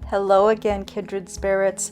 Hello again, kindred spirits.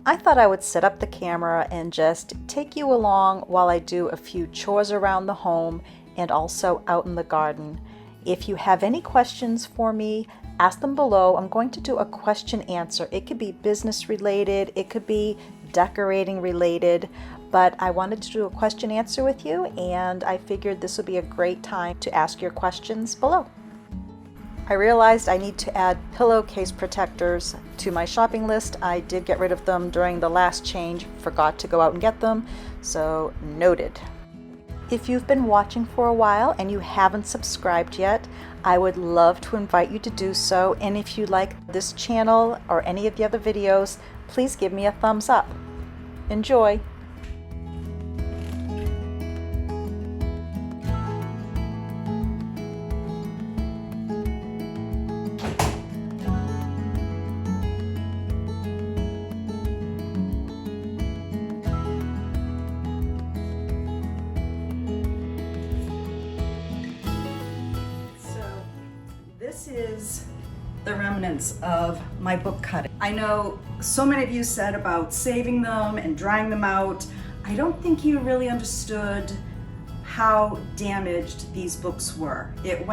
I thought I would set up the camera and just take you along while I do a few chores around the home and also out in the garden. If you have any questions for me, ask them below. I'm going to do a question answer. It could be business related, it could be decorating related, but I wanted to do a question answer with you, and I figured this would be a great time to ask your questions below. I realized I need to add pillowcase protectors to my shopping list. I did get rid of them during the last change, forgot to go out and get them, so noted. If you've been watching for a while and you haven't subscribed yet, I would love to invite you to do so, and if you like this channel or any of the other videos, please give me a thumbs up. Enjoy! This is the remnants of my book cutting. I know so many of you said about saving them and drying them out. I don't think you really understood how damaged these books were. It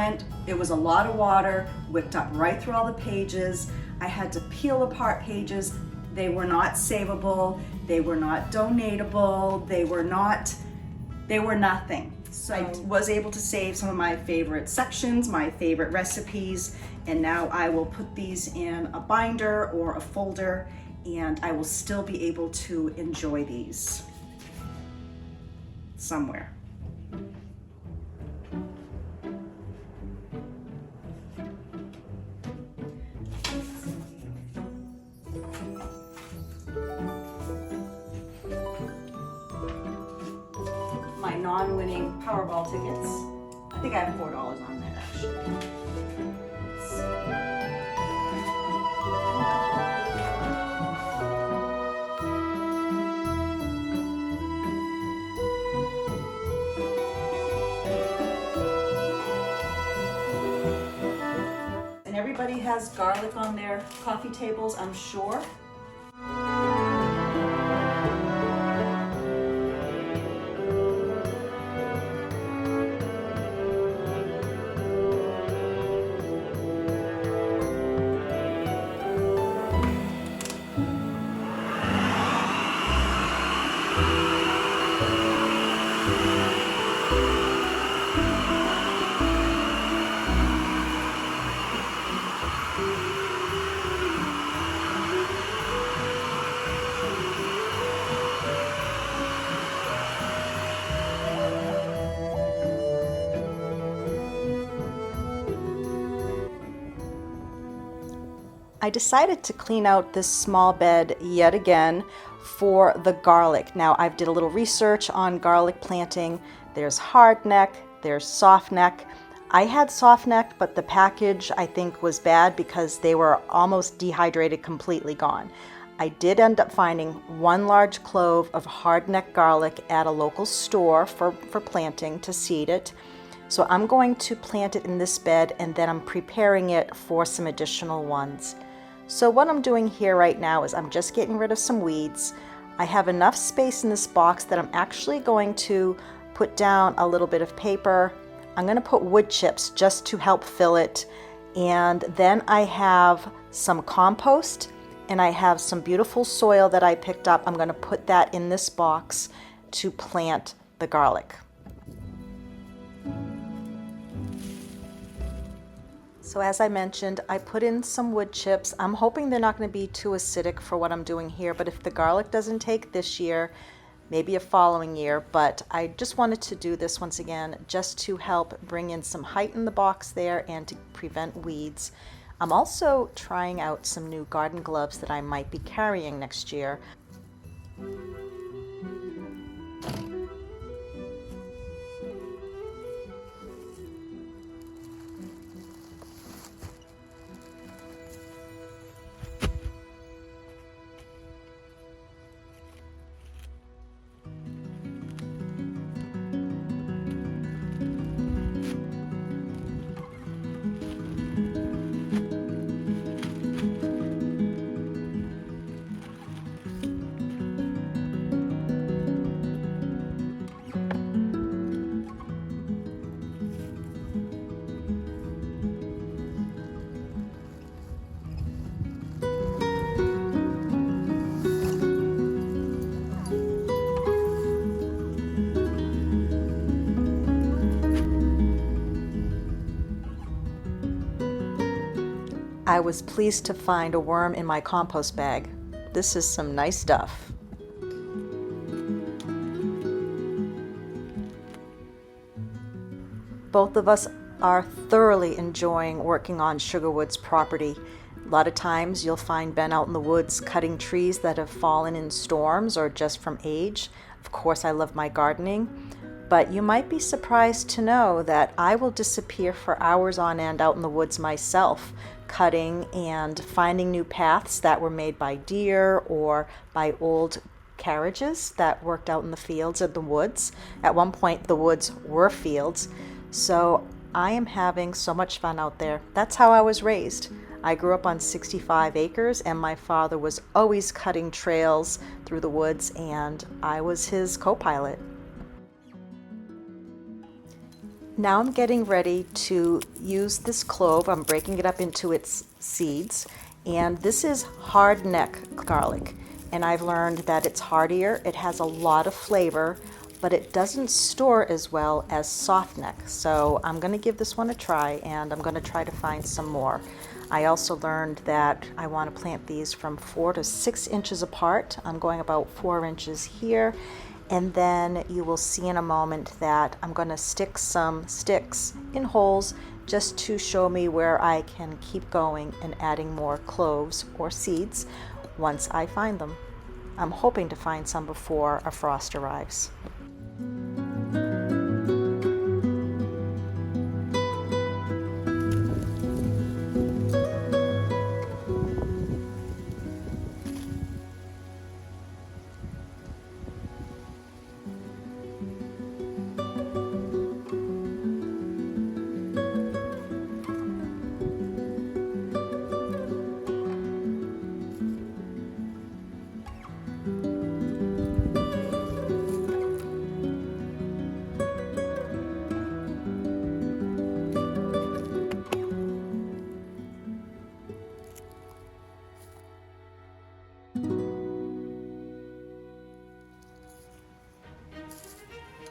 was a lot of water, whipped up right through all the pages. I had to peel apart pages. They were not savable. They were not donatable. They were nothing. So I was able to save some of my favorite sections, my favorite recipes, and now I will put these in a binder or a folder, and I will still be able to enjoy these somewhere. My non-winning Powerball tickets. I think I have $4 on that actually. And everybody has garlic on their coffee tables, I'm sure. I decided to clean out this small bed yet again for the garlic. Now I've did a little research on garlic planting. There's hard neck, there's soft neck. I had soft neck, but the package I think was bad because they were almost dehydrated, completely gone. I did end up finding one large clove of hard neck garlic at a local store for planting to seed it. So I'm going to plant it in this bed, and then I'm preparing it for some additional ones. So what I'm doing here right now is I'm just getting rid of some weeds. I have enough space in this box that I'm actually going to put down a little bit of paper. I'm going to put wood chips just to help fill it. And then I have some compost, and I have some beautiful soil that I picked up. I'm going to put that in this box to plant the garlic. So as I mentioned, I put in some wood chips. I'm hoping they're not going to be too acidic for what I'm doing here, but if the garlic doesn't take this year, maybe a following year. But I just wanted to do this once again just to help bring in some height in the box there and to prevent weeds. I'm also trying out some new garden gloves that I might be carrying next year. I was pleased to find a worm in my compost bag. This is some nice stuff. Both of us are thoroughly enjoying working on Sugarwood's property. A lot of times you'll find Ben out in the woods cutting trees that have fallen in storms or just from age. Of course, I love my gardening, but you might be surprised to know that I will disappear for hours on end out in the woods myself, cutting and finding new paths that were made by deer or by old carriages that worked out in the fields of the woods. At one point, the woods were fields. So I am having so much fun out there. That's how I was raised. I grew up on 65 acres and my father was always cutting trails through the woods and I was his co-pilot. Now I'm getting ready to use this clove. I'm breaking it up into its seeds, and this is hardneck garlic, and I've learned that it's heartier, it has a lot of flavor, but it doesn't store as well as softneck. So I'm going to give this one a try, and I'm going to try to find some more. I also learned that I want to plant these from 4 to 6 inches apart. I'm going about 4 inches here. And then you will see in a moment that I'm going to stick some sticks in holes just to show me where I can keep going and adding more cloves or seeds once I find them. I'm hoping to find some before a frost arrives.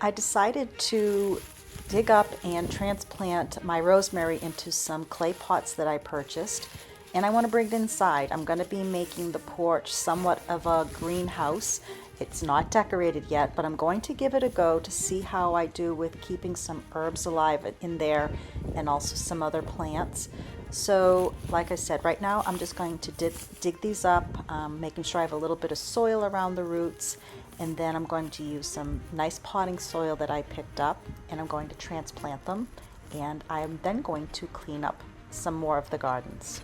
I decided to dig up and transplant my rosemary into some clay pots that I purchased, and I want to bring it inside. I'm going to be making the porch somewhat of a greenhouse. It's not decorated yet, but I'm going to give it a go to see how I do with keeping some herbs alive in there and also some other plants. So like I said, right now I'm just going to dig these up, making sure I have a little bit of soil around the roots, and then I'm going to use some nice potting soil that I picked up, and I'm going to transplant them, and I'm then going to clean up some more of the gardens.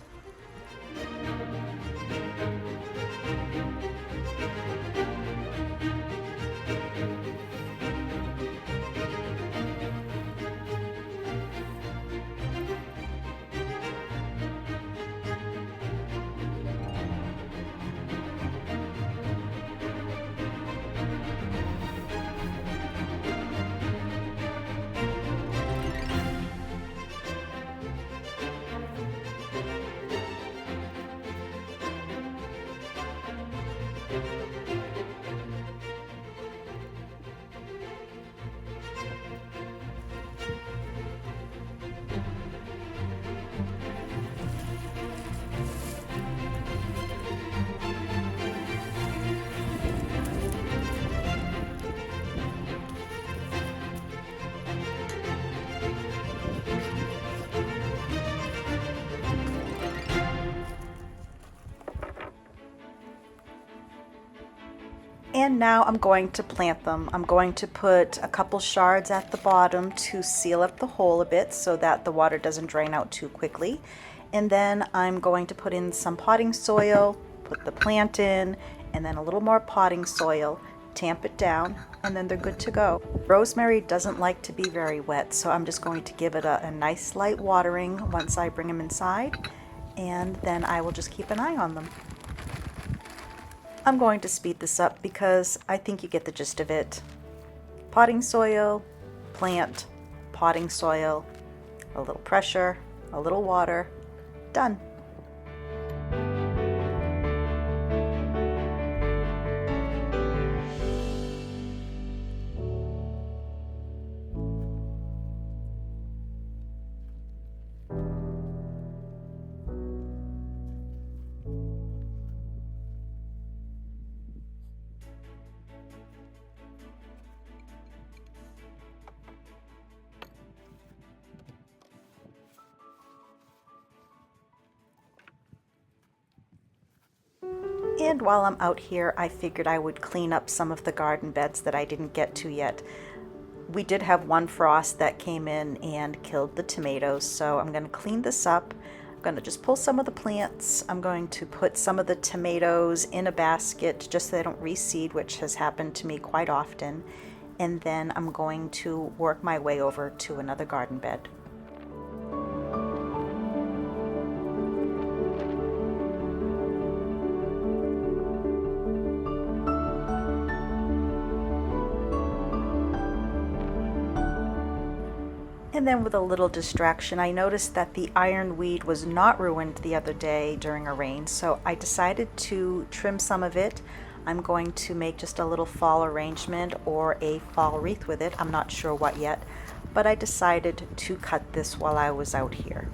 And now I'm going to plant them. I'm going to put a couple shards at the bottom to seal up the hole a bit so that the water doesn't drain out too quickly. And then I'm going to put in some potting soil, put the plant in, and then a little more potting soil, tamp it down, and then they're good to go. Rosemary doesn't like to be very wet, so I'm just going to give it a nice light watering once I bring them inside, and then I will just keep an eye on them. I'm going to speed this up because I think you get the gist of it. Potting soil, plant, potting soil, a little pressure, a little water, done. And while I'm out here, I figured I would clean up some of the garden beds that I didn't get to yet. We did have one frost that came in and killed the tomatoes, so I'm going to clean this up. I'm going to just pull some of the plants. I'm going to put some of the tomatoes in a basket just so they don't reseed, which has happened to me quite often. And then I'm going to work my way over to another garden bed. And then with a little distraction, I noticed that the ironweed was not ruined the other day during a rain, so I decided to trim some of it. I'm going to make just a little fall arrangement or a fall wreath with it. I'm not sure what yet, but I decided to cut this while I was out here.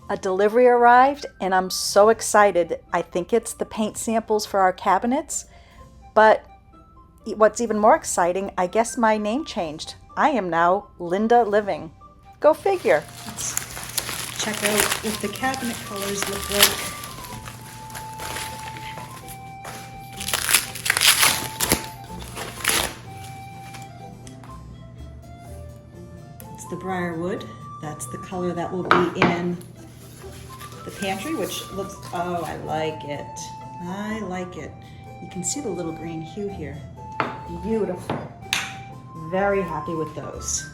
A delivery arrived and I'm so excited. I think it's the paint samples for our cabinets, but what's even more exciting, I guess my name changed. I am now Linda Living. Go figure. Let's check out what the cabinet colors look like. It's the briarwood. That's the color that will be in the pantry, which looks, oh, I like it. I like it. You can see the little green hue here. Beautiful. Very happy with those.